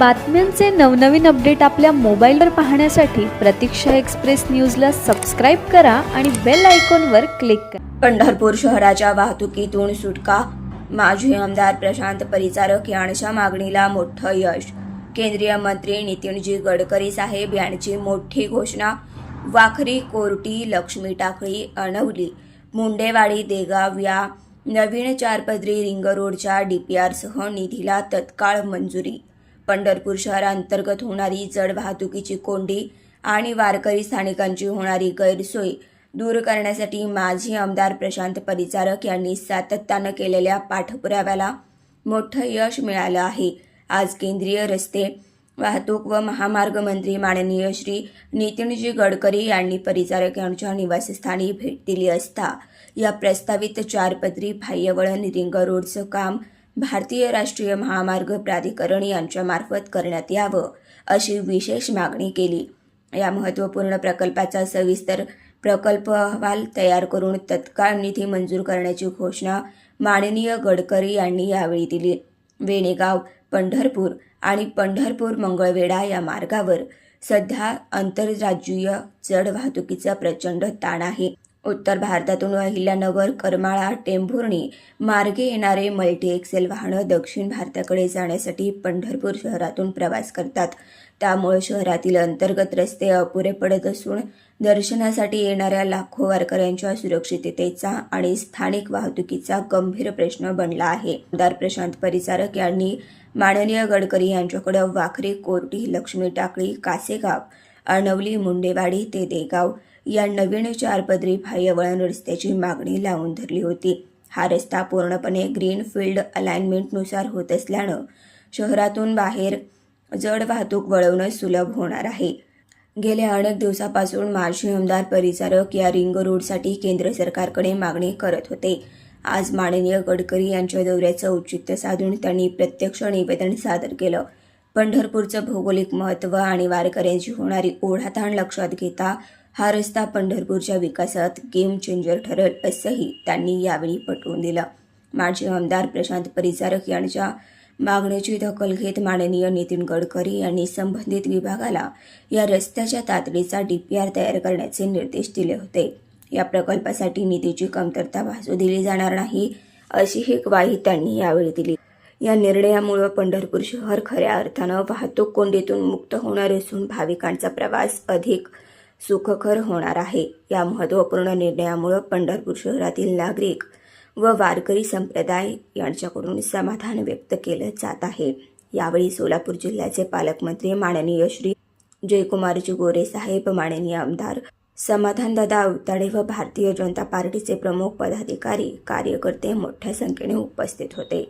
बातम्यांचे नवनवीन अपडेट आपल्या मोबाईलवर पाहण्यासाठी प्रतीक्षा एक्सप्रेस न्यूजला सबस्क्राईब करा आणि बेल आयकॉनवर क्लिक करा. पंढरपूर शहराच्या वाहतुकीतून सुटका. माजी आमदार प्रशांत परिचारक यांच्या मागणीला मोठं यश. केंद्रीय मंत्री नितीनजी गडकरी साहेब यांची मोठी घोषणा. वाखरी, कोर्टी, लक्ष्मी टाकळी, अणवली, मुंडेवाडी, देगाव या नवीन 4 पदरी रिंग रोडच्या डीपीआरसह निधीला तत्काळ मंजुरी. पंढरपूर शहरांतर्गत होणारी जड वाहतुकीची कोंडी आणि वारकरी स्थानिकांची होणारी गैरसोय दूर करण्यासाठी माजी आमदार प्रशांत परिचारक यांनी सातत्यानं केलेल्या पाठपुराव्याला मोठं यश मिळालं आहे. आज केंद्रीय रस्ते वाहतूक व महामार्ग मंत्री माननीय श्री नितीनजी गडकरी यांनी परिचारक यांच्या निवासस्थानी भेट दिली असता या प्रस्तावित 4 पदरी बाह्यवळण रिंग रोडचं काम भारतीय राष्ट्रीय महामार्ग प्राधिकरण यांच्यामार्फत करण्यात यावं अशी विशेष मागणी केली. या महत्त्वपूर्ण प्रकल्पाचा सविस्तर प्रकल्प अहवाल तयार करून तत्काळ निधी मंजूर करण्याची घोषणा माननीय गडकरी यांनी यावेळी दिली. वेणेगाव, पंढरपूर आणि पंढरपूर मंगळवेढा या मार्गावर सध्या आंतरराज्यीय जड वाहतुकीचा प्रचंड ताण आहे. उत्तर भारतातून अहिल्यानगर, करमाळा, टेंभुर्णी मार्गे येणारे मल्टी एक्सेल वाहनं दक्षिण भारताकडे जाण्यासाठी पंढरपूर शहरातून प्रवास करतात. त्यामुळे शहरातील अंतर्गत रस्ते अपुरे पडत असून दर्शनासाठी येणाऱ्या लाखो वारकऱ्यांच्या सुरक्षिततेचा आणि स्थानिक वाहतुकीचा गंभीर प्रश्न बनला आहे. आमदार प्रशांत परिचारक यांनी माननीय गडकरी यांच्याकडे वाखरी, कोर्टी, लक्ष्मी टाकळी, कासेगाव, अणवली, मुंडेवाडी ते देगाव या नवीन 4 पदरी बाह्यवळण रस्त्याची मागणी लावून धरली होती. हा रस्ता पूर्णपणे ग्रीन फील्ड अलाइनमेंटनुसार होत असल्यानं शहरातून बाहेर जड वाहतूक वळवणं सुलभ होणार आहे. गेल्या अनेक दिवसापासून माजी आमदार परिचारक या रिंग रोडसाठी केंद्र सरकारकडे मागणी करत होते. आज माननीय गडकरी यांच्या दौऱ्याचं औचित्य साधून त्यांनी प्रत्यक्ष निवेदन सादर केलं. पंढरपूरचं भौगोलिक महत्त्व आणि वारकऱ्यांची होणारी ओढाताण लक्षात घेता हा रस्ता पंढरपूरच्या विकासात गेम चेंजर ठरेल असंही त्यांनी यावेळी पटवून दिलं. माजी आमदार प्रशांत परिचारक यांच्या मागणीची दखल घेत माननीय नितीन गडकरी यांनी संबंधित विभागाला या रस्त्याच्या तातडीचा डीपीआर तयार करण्याचे निर्देश दिले होते. या प्रकल्पासाठी निधीची कमतरता भासू दिली जाणार नाही अशीही ग्वाही त्यांनी यावेळी दिली. या निर्णयामुळे पंढरपूर शहर खऱ्या अर्थानं वाहतूक कोंडीतून मुक्त होणार असून भाविकांचा प्रवास अधिक सुखकर होणार आहे. या महत्त्वपूर्ण निर्णयामुळे पंढरपूर शहरातील नागरिक व वारकरी संप्रदाय यांच्याकडून समाधान व्यक्त केलं जात आहे. यावेळी सोलापूर जिल्ह्याचे पालकमंत्री माननीय श्री जयकुमारजी गोरे साहेब, माननीय आमदार समाधानदादा अवताडे व भारतीय जनता पार्टीचे प्रमुख पदाधिकारी, कार्यकर्ते मोठ्या संख्येने उपस्थित होते.